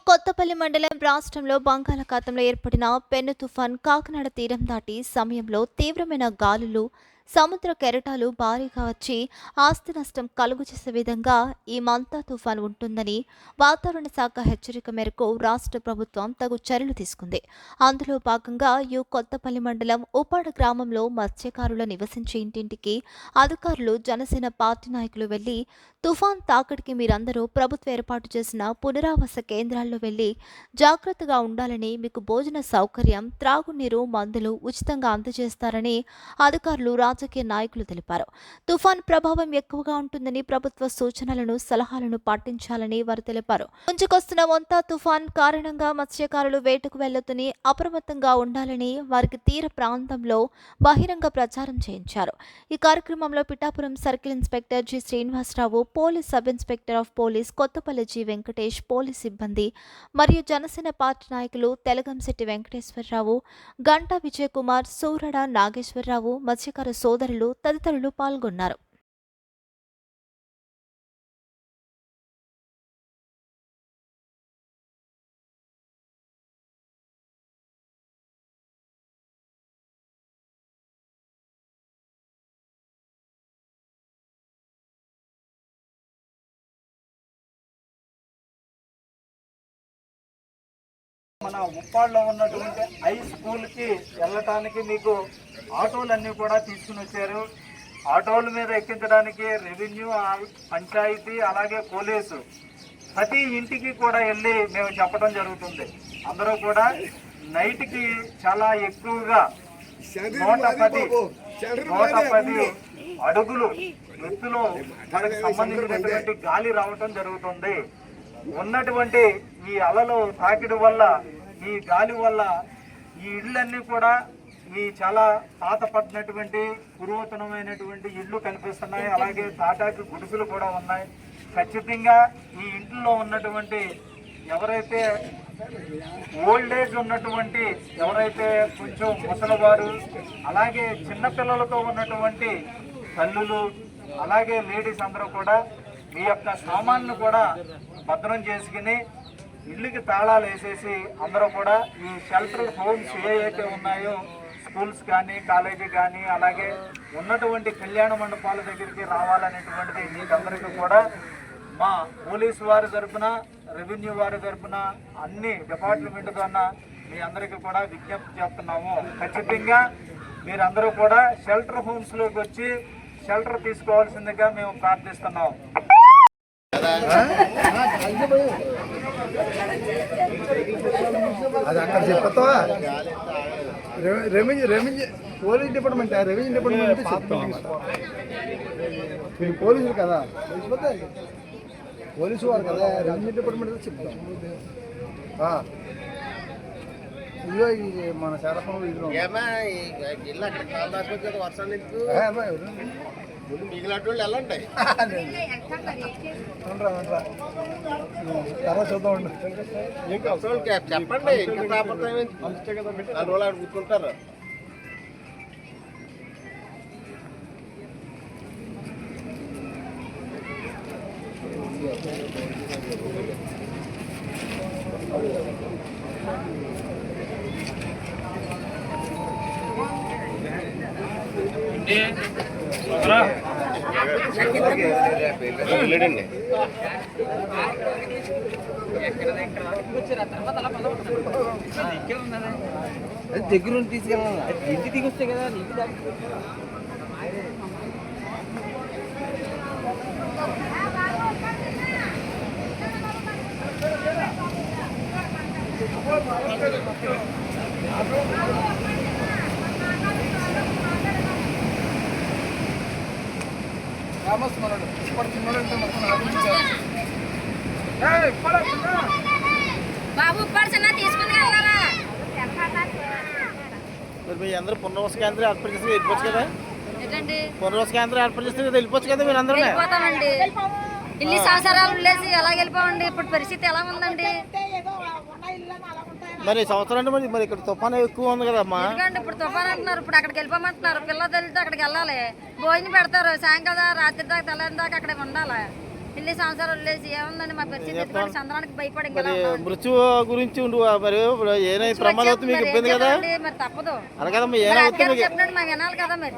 కొత్తపల్లి మండలం రాష్ట్రంలో బంగాళాఖాతంలో ఏర్పడిన పెను తుఫాన్ కాకినాడ తీరం దాటి సమయంలో తీవ్రమైన గాలులు, సముద్ర కెరటాలు భారీగా వచ్చి ఆస్తి నష్టం కలుగజేసే విధంగా ఈ మంతా తుఫాన్ ఉంటుందని వాతావరణ శాఖ హెచ్చరిక మేరకు రాష్ట్ర ప్రభుత్వం తగు చర్యలు తీసుకుంది. అందులో భాగంగా కొత్తపల్లి మండలం ఉప్పాడ గ్రామంలో మత్స్యకారుల నివసించే ఇంటింటికి అధికారులు, జనసేన పార్టీ నాయకులు వెళ్లి తుఫాన్ తాకిడికి మీరందరూ ప్రభుత్వం ఏర్పాటు చేసిన పునరావాస కేంద్రాల్లో వెళ్లి జాగ్రత్తగా ఉండాలని, మీకు భోజన సౌకర్యం, త్రాగునీరు, మందులు ఉచితంగా అందజేస్తారని అధికారులు, రాజకీయ నాయకులు తెలిపారు. తుఫాన్ ప్రభావం ఎక్కువగా ఉంటుందని, ప్రభుత్వ సూచనలను, సలహాలను పాటించాలని వారు తెలిపారు. ముంచుకొస్తున్న మొంతా తుఫాన్ కారణంగా మత్స్యకారులు వేటకు వెళ్లొద్దని, అప్రమత్తంగా ఉండాలని వారికి తీర ప్రాంతంలో బహిరంగ ప్రచారం చేయించారు. ఈ కార్యక్రమంలో Pithapuram circle inspector G Srinivasa Rao, police sub inspector of police Kothapalli G Venkatesh, police సిబ్బంది మరియు జనసేన పార్టీ నాయకులు తెలగంశెట్టి వెంకటేశ్వరరావు, గంటా విజయ్ కుమార్, సూరడ నాగేశ్వరరావు, మత్స్యకార సోదరులు తదితరులు పాల్గొన్నారు. మన ఉప్పాడలో ఉన్నటువంటి హై స్కూల్కి వెళ్ళటానికి మీకు ఆటోలన్నీ కూడా తీసుకుని వచ్చారు. ఆటోల మీద ఎక్కించడానికి రెవెన్యూ, పంచాయతీ, అలాగే పోలీసు ప్రతి ఇంటికి కూడా వెళ్ళి మేము చెప్పడం జరుగుతుంది. అందరూ కూడా నైట్కి చాలా ఎక్కువగా 110 అడుగులు ఎత్తులో మనకు సంబంధించినటువంటి గాలి రావటం జరుగుతుంది. ఉన్నటువంటి ఈ అలలు తాకిడి వల్ల, ఈ గాలి వల్ల ఈ ఇళ్ళన్నీ కూడా ఈ చాలా పాతపడినటువంటి పురాతనమైనటువంటి ఇళ్ళు కనిపిస్తున్నాయి. అలాగే తాటాకు గుడిసెలు కూడా ఉన్నాయి. ఖచ్చితంగా ఈ ఇంట్లో ఉన్నటువంటి ఎవరైతే ఓల్డ్ ఏజ్ ఉన్నటువంటి, ఎవరైతే కొంచెం ముసలివారు, అలాగే చిన్నపిల్లలతో ఉన్నటువంటి తల్లులు, అలాగే లేడీస్ అందరూ కూడా మీ యొక్క సామాన్లు కూడా భద్రం చేసుకుని ఇళ్ళకి తాళాలు వేసేసి అందరూ కూడా ఈ షెల్టర్ హోమ్స్ ఏవైతే ఉన్నాయో, స్కూల్స్ కానీ, కాలేజీ కానీ, అలాగే ఉన్నటువంటి కళ్యాణ మండపాల దగ్గరికి రావాలనేటువంటిది మీకందరికీ కూడా మా పోలీసు వారి తరఫున, రెవెన్యూ వారి తరఫున, అన్ని డిపార్ట్మెంట్ ద్వారా మీ అందరికీ కూడా విజ్ఞప్తి చేస్తున్నాము. ఖచ్చితంగా మీరందరూ కూడా షెల్టర్ హోమ్స్లోకి వచ్చి షెల్టర్ తీసుకోవాల్సిందిగా మేము ప్రార్థిస్తున్నాం. అది అక్కడ చెప్తావా? Revenue police department, revenue department చెప్తాం. మీరు పోలీసులు కదా, పోలీసు వారు కదా, రెవెన్యూ డిపార్ట్మెంట్ చెప్తాం. ఇదిగో మన శారపంలో ఇల్లు మిగిలినటువంటి వెళ్ళండి. తర్వాత చూద్దాం. చెప్పండి, రోజులు కూర్చుంటారు. దగ్గర తీసుకెళ్ళాలి, ఇంటి దిగి వస్తాయి కదా నీకు. బాబు తీసుకుని మీ అందరూ పునర్వాస కేంద్రం ఏర్పాటు చేస్తే వెళ్ళిపోవచ్చు కదా. పునర్వాస కేంద్రం ఏర్పాటు చేస్తే వెళ్ళిపోవచ్చు కదా మీరు అందరూ. ఇన్ని సంవత్సరాలు లేసి ఎలా వెళ్ళిపోండి. ఇప్పుడు పరిస్థితి ఎలా ఉందండి? మరి సంవత్సరం మరి ఇక్కడ తుఫాను ఎక్కువ ఉంది కదమ్మా. ఇప్పుడు తుఫాన్ అంటున్నారు, ఇప్పుడు అక్కడికి వెళ్ళిపోమంటున్నారు. పిల్లలు తెలిస్తే అక్కడికి వెళ్ళాలి, భోజనం పెడతారు, సాయంకాలం రాత్రి దాకా తెల్లని దాకా అక్కడ ఉండాలి. ఇల్లు సంవత్సరాలు వదిలేసి ఏముందండి మా పరిస్థితి ఎత్తుకొని చంద్రానికి భయపడి ఇంకా మరి మృత్యువు గురించి మరి ఏమైనా ప్రమాదం అవుతుంది మీకు ఇబ్బంది కదా? మరి తప్పదు అలా కదమ్మా, ఏమవుతుంది మీకు? చెప్పినట్టు మాకు వినాలి కదా మరి.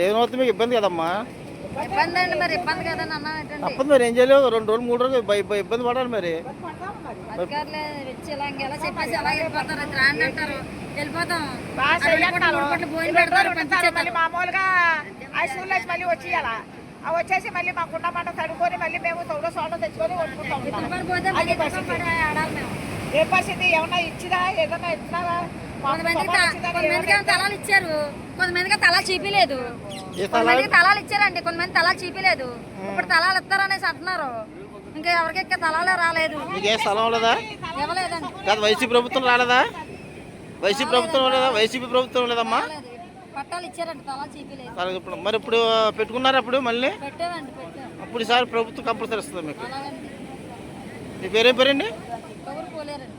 ఏమవుతుంది మీకు ఇబ్బంది కదమ్మా? ఇబ్బంది అండి, మరి ఇబ్బంది కదని అన్నా ఏంటండి. తప్పదు మరి, ఏం చేయలేవు. 2 రోజులు 3 రోజులు ఇబ్బంది పడాలి మరి. అధికారులే వచ్చి ఇలా ఇంకెలా చెప్పేసి అలా వెళ్ళిపోతారు, రాండి అంటారు, వెళ్ళిపోతాం. భోజనం పెడతారు, పంపించేస్తారు. మామూలుగా ఆ స్కూల్లో మళ్ళీ వచ్చేయాలా వచ్చేసి మళ్ళీ మా కుండ పంట తడుకొని మళ్ళీ మేము తొడ సోడ తెచ్చుకొని వండుకుంటాం. పోతే మళ్ళీ కోసం పడి ఆడాలి మేము. ఏ పరిస్థితి ఏమన్నా ఇచ్చిదా ఏదన్నా ఇచ్చినారా? కొంతమందికి తలాలు ఇచ్చారు, కొంతమందికి తలాలు చూపిలేదు. కొంతమందికి తలాలు ఇచ్చారండి, కొంతమంది తలాలు చూపిలేదు. ఇప్పుడు తలాలు ఇస్తారనేసి అంటున్నారు. ఇంకా ఎవరికి తలాలే రాలేదు. మీకే స్థలం లేదా? ఇవ్వలేదండి. కాదు, వైసీపీ ప్రభుత్వం రాలేదా? వైసీపీ ప్రభుత్వం లేదా? వైసీపీ ప్రభుత్వం లేదమ్మా. పట్టాలు ఇచ్చారండి, తలాలు చూపిలేదు. మరి ఇప్పుడు పెట్టుకున్నారు అప్పుడు మళ్ళీ? పెట్టామండి, పెట్టాం. అప్పుడు ఈసారి ప్రభుత్వం కంపల్సరీ వస్తుంది మీకు. అలాగండి. మీ పేరేం పేరండి? ఎవరు పోలేరండి.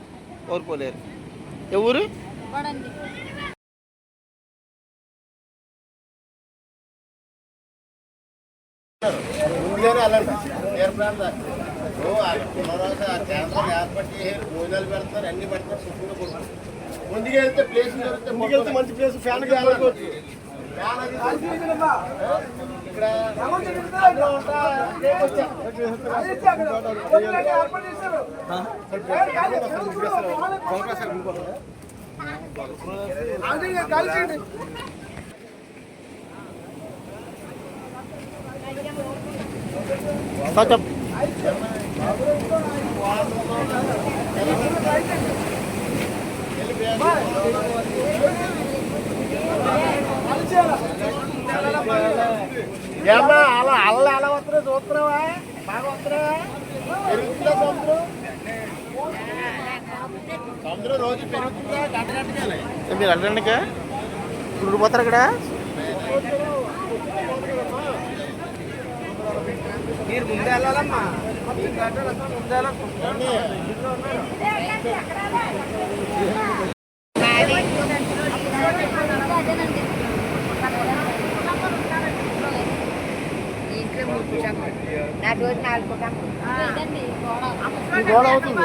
ఎవరు పోలేరు. ఎవరు? వాడండి. భోజనాలు పెడతారు, అన్ని పెడతారు. ముందుకు వెళ్తే ప్లేస్ దొరికితే మంచి ప్లేస్ ఫ్యాన్ ఇక్కడ ఏమన్నా అలా అల్ల ఎలా వస్తున్నావు చూస్తున్నావా? బాగా వస్తున్నావా? పెరుగుతుందా సముద్రం? సముద్రం రోజు పెరుగుతుందా? గంటగంటగానే మీరు వెళ్ళండికా ఇప్పుడు పోతారు ఇక్కడ. మీరు ముందే వెళ్ళాలమ్మా, ముందే గోడ అవుతుంది.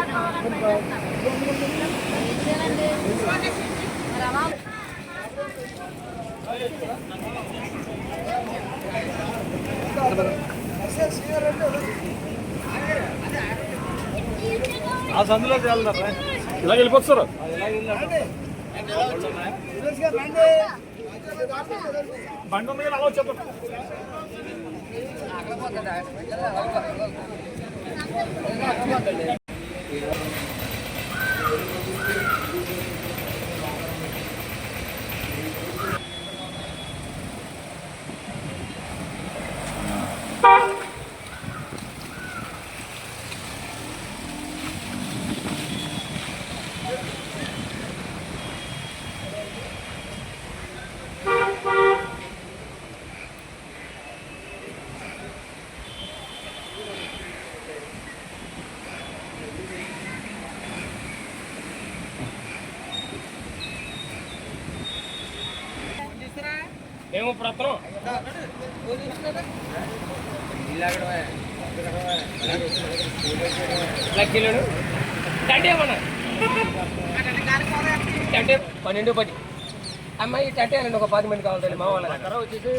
ఆ సందులో వెళ్దాం. ఇలా వెళ్ళిపోతారు. బండి ఉంది కదా, అలా వచ్చేద్దాం. మేము ప్రత్రం లక్కీలోను టంటే ఏమన్నా టంటే 12:10 అమ్మాయి టంటే అనండి. ఒక 10 మంది కావాలి మా వాళ్ళ వచ్చేసి